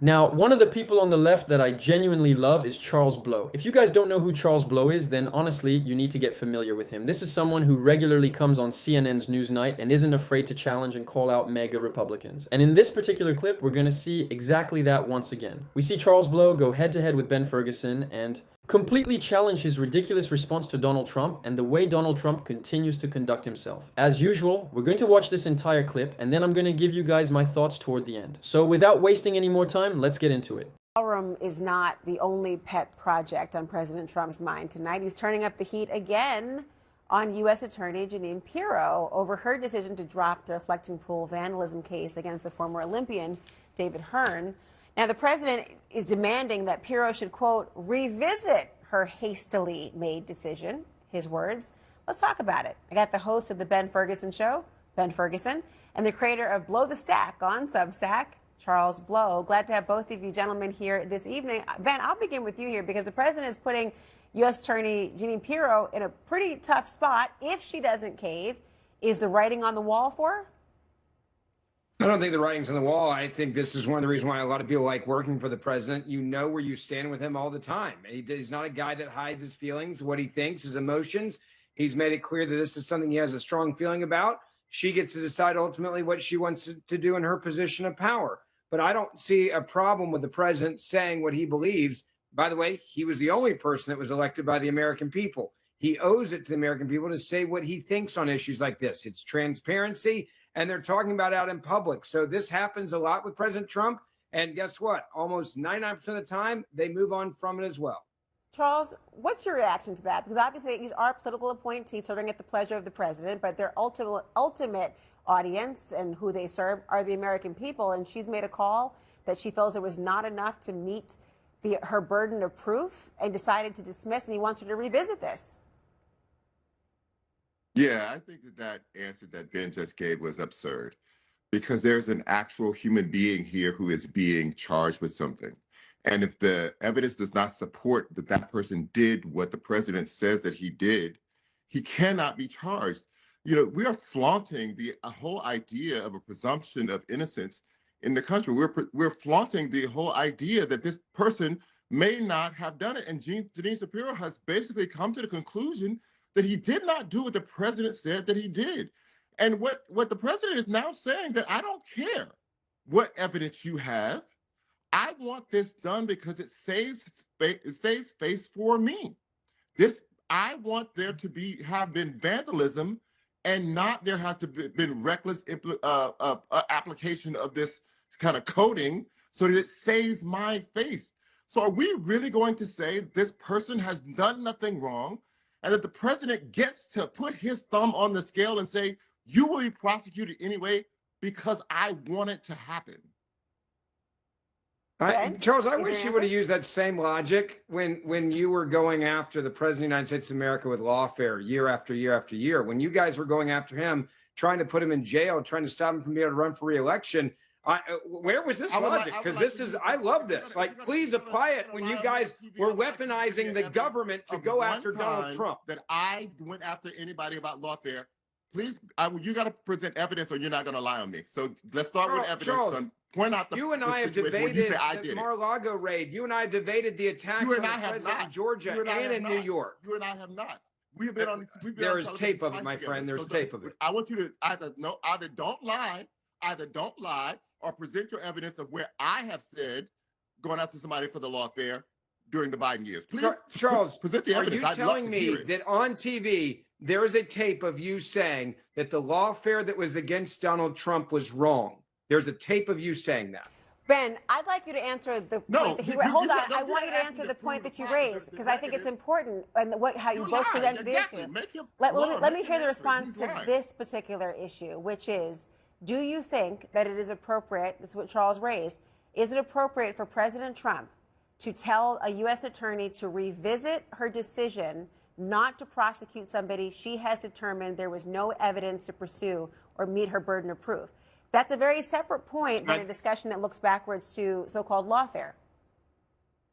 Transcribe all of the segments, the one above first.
Now, one of the people on the left that I genuinely love is Charles Blow. If you guys don't know who Charles Blow is, then honestly, you need to get familiar with him. This is someone who regularly comes on CNN's Newsnight and isn't afraid to challenge and call out MAGA Republicans. And in this particular clip, we're going to see exactly that once again. We see Charles Blow go head to head with Ben Ferguson and completely challenge his ridiculous response to Donald Trump and the way Donald Trump continues to conduct himself. As usual, we're going to watch this entire clip and then I'm going to give you guys my thoughts toward the end. So without wasting any more time, let's get into it. Ballroom is not the only pet project on President Trump's mind tonight. He's turning up the heat again on U.S. Attorney Jeanine Pirro over her decision to drop the reflecting pool vandalism case against the former Olympian David Hearn. Now, the president is demanding that Pirro should, quote, revisit her hastily made decision, his words. Let's talk about it. I got the host of the Ben Ferguson Show, Ben Ferguson, and the creator of Blow the Stack on Substack, Charles Blow. Glad to have both of you gentlemen here this evening. Ben, I'll begin with you here because the president is putting U.S. Attorney Jeanine Pirro in a pretty tough spot. If she doesn't cave, is the writing on the wall for her? I don't think the writing's on the wall. I think this is one of the reasons why a lot of people like working for the president. You know where you stand with him all the time. He's not a guy that hides his feelings, what he thinks, his emotions. He's made it clear that this is something he has a strong feeling about. She gets to decide ultimately what she wants to do in her position of power. But I don't see a problem with the president saying what he believes. By the way, he was the only person that was elected by the American people. He owes it to the American people to say what he thinks on issues like this. It's transparency. And they're talking about it out in public. So this happens a lot with President Trump. And guess what? Almost 99% of the time, they move on from it as well. Charles, what's your reaction to that? Because obviously these are political appointees serving at the pleasure of the president, but their ultimate audience and who they serve are the American people. And she's made a call that she feels there was not enough to meet her burden of proof and decided to dismiss, and he wants her to revisit this. Yeah, I think that answer that Ben just gave was absurd because there's an actual human being here who is being charged with something. And if the evidence does not support that that person did what the president says that he did, he cannot be charged. You know, we are flaunting the whole idea of a presumption of innocence in the country. We're flaunting the whole idea that this person may not have done it. And Jeanine Pirro has basically come to the conclusion that he did not do what the president said that he did. And what the president is now saying that I don't care what evidence you have. I want this done because it saves space for me. I want there to have been vandalism and not there have to been reckless application of this kind of coding so that it saves my face. So are we really going to say this person has done nothing wrong and that the president gets to put his thumb on the scale and say, you will be prosecuted anyway because I want it to happen? Charles, I wish you would have used that same logic when you were going after the president of the United States of America with lawfare year after year after year. When you guys were going after him, trying to put him in jail, trying to stop him from being able to run for re-election, where was this logic? Because I love this. Like, please apply it when you guys were weaponizing the government to go after Donald Trump. That I went after anybody about lawfare. Please, you got to present evidence or you're not going to lie on me. So let's start with evidence. Charles, point out you and I have debated the Mar-a-Lago raid. You and I debated the attacks on the president in Georgia and in New York. You and I have not. We've been on. There is tape of it, my friend. There's tape of it. I want you to either don't lie, or present your evidence of where I have said going after somebody for the lawfare during the Biden years. Please, Charles, present the evidence. Are you telling me that on TV there is a tape of you saying that the lawfare that was against Donald Trump was wrong? There's a tape of you saying that. Ben, I'd like you to answer the point that he raised. Hold on. I want you to answer the point that you raised because I think it's important and how you both presented the issue. Let me hear the response to this particular issue, which is, do you think that it is appropriate, this is what Charles raised, is it appropriate for President Trump to tell a U.S. attorney to revisit her decision not to prosecute somebody she has determined there was no evidence to pursue or meet her burden of proof? That's a very separate point in a discussion that looks backwards to so-called lawfare.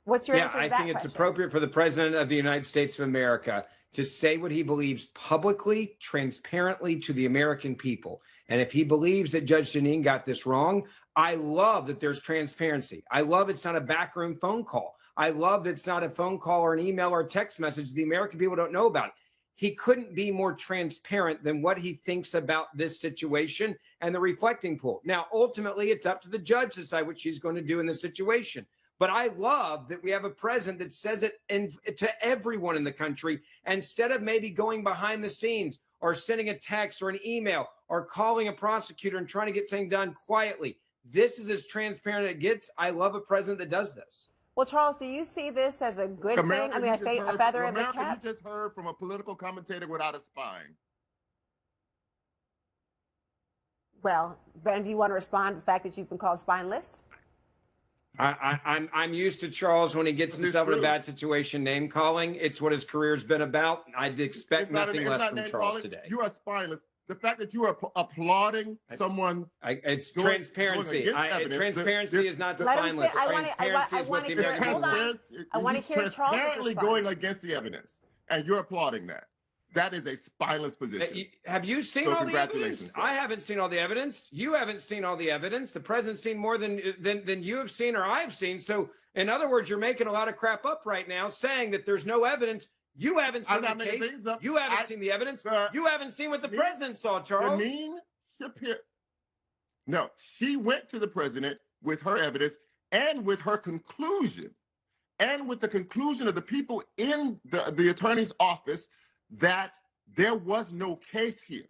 What's your Yeah, answer to I that think it's question? appropriate for the president of the United States of America to say what he believes publicly, transparently to the American people. And if he believes that Judge Jeanine got this wrong, I love that there's transparency. I love it's not a backroom phone call. I love that it's not a phone call or an email or a text message. The American people don't know about it. He couldn't be more transparent than what he thinks about this situation and the reflecting pool. Now, ultimately, it's up to the judge to decide what she's going to do in this situation. But I love that we have a president that says it to everyone in the country, instead of maybe going behind the scenes or sending a text or an email or calling a prosecutor and trying to get something done quietly. This is as transparent as it gets. I love a president that does this. Well, Charles, do you see this as a good thing? I mean, a feather in the cap? You just heard from a political commentator without a spine. Well, Ben, do you want to respond to the fact that you've been called spineless? I'm used to Charles when he gets himself in a bad situation, name calling. It's what his career's been about. I'd expect nothing less from Charles today. You are spineless. The fact that you are applauding someone, it's transparency. Transparency is not spineless. Transparency is what the American people want. I want to hear Charles' response. Going against the evidence, and you're applauding that. That is a spineless position. Have you seen all the evidence? I haven't seen all the evidence. You haven't seen all the evidence. The president's seen more than you have seen or I've seen. So, in other words, you're making a lot of crap up right now, saying that there's no evidence. You haven't seen the case. You haven't seen the evidence. You haven't seen what the president saw, Charles. No, she went to the president with her evidence and with her conclusion, and with the conclusion of the people in the attorney's office that there was no case here.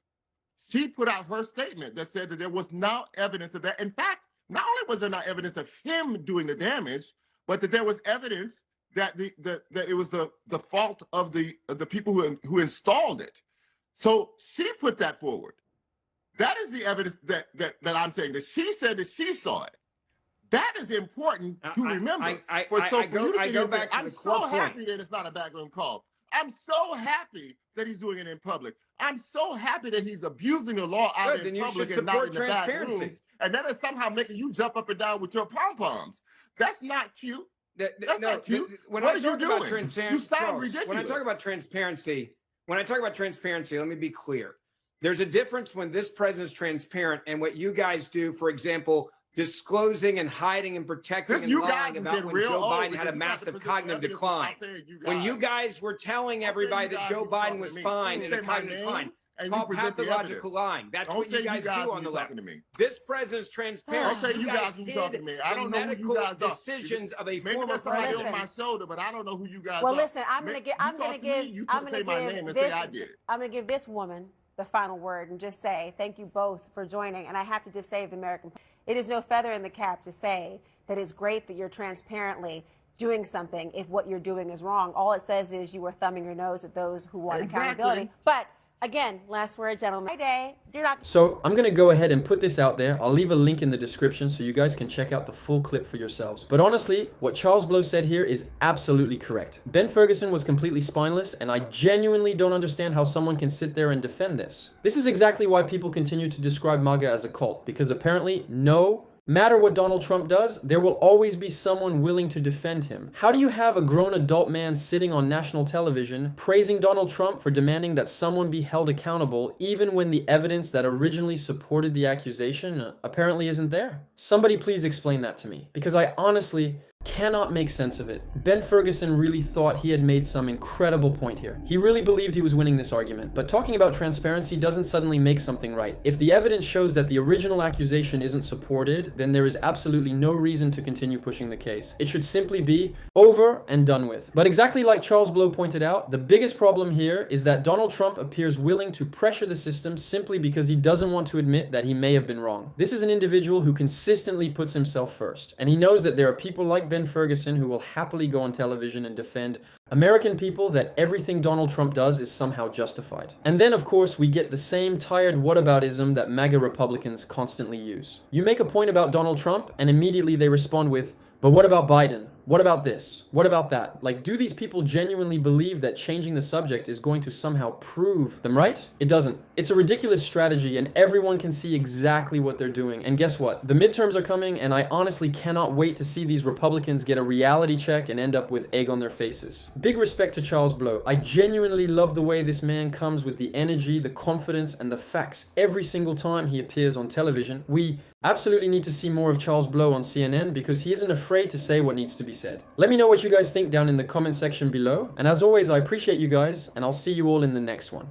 She put out her statement that said that there was no evidence of that. In fact, not only was there not evidence of him doing the damage, but that there was evidence that that it was the fault of the people who installed it. So she put that forward. That is the evidence that I'm saying, that she said that she saw it. That is important to remember. I'm so happy that it's not a backroom call. I'm so happy that he's doing it in public. I'm so happy that he's abusing the law out in public and not in the back rooms. And that is somehow making you jump up and down with your pom-poms. That's not cute. That's not cute. What are you doing? You sound ridiculous. When I talk about transparency, let me be clear. There's a difference when this president is transparent and what you guys do, for example, disclosing and hiding and protecting and lying about when Joe Biden had a massive cognitive decline. When you guys were telling everybody that Joe Biden was fine and a cognitive decline, called pathological lying. That's what you guys do on the left. This president's transparent. Don't say you guys who talking to me. I don't know who you guys are. Decisions of a Maybe former president on my shoulder, but I don't know who you guys are. Well, listen, I'm gonna give this woman the final word and just say thank you both for joining. And I have to just say, the American, it is no feather in the cap to say that it's great that you're transparently doing something if what you're doing is wrong. All it says is you were thumbing your nose at those who want accountability. But again, last word, gentlemen. So I'm going to go ahead and put this out there. I'll leave a link in the description so you guys can check out the full clip for yourselves. But honestly, what Charles Blow said here is absolutely correct. Ben Ferguson was completely spineless, and I genuinely don't understand how someone can sit there and defend this. This is exactly why people continue to describe MAGA as a cult, because apparently no matter what Donald Trump does, there will always be someone willing to defend him. How do you have a grown adult man sitting on national television praising Donald Trump for demanding that someone be held accountable even when the evidence that originally supported the accusation apparently isn't there? Somebody please explain that to me, because I honestly cannot make sense of it. Ben Ferguson really thought he had made some incredible point here. He really believed he was winning this argument, but talking about transparency doesn't suddenly make something right. If the evidence shows that the original accusation isn't supported, then there is absolutely no reason to continue pushing the case. It should simply be over and done with. But exactly like Charles Blow pointed out, the biggest problem here is that Donald Trump appears willing to pressure the system simply because he doesn't want to admit that he may have been wrong. This is an individual who consistently puts himself first, and he knows that there are people like Ben Ferguson who will happily go on television and defend American people that everything Donald Trump does is somehow justified. And then, of course, we get the same tired whataboutism that MAGA Republicans constantly use. You make a point about Donald Trump, and immediately they respond with, but what about Biden? What about this? What about that? Like, do these people genuinely believe that changing the subject is going to somehow prove them right? It doesn't. It's a ridiculous strategy, and everyone can see exactly what they're doing. And guess what? The midterms are coming, and I honestly cannot wait to see these Republicans get a reality check and end up with egg on their faces. Big respect to Charles Blow. I genuinely love the way this man comes with the energy, the confidence, and the facts every single time he appears on television. We absolutely need to see more of Charles Blow on CNN because he isn't afraid to say what needs to be said. Let me know what you guys think down in the comment section below. And as always, I appreciate you guys, and I'll see you all in the next one.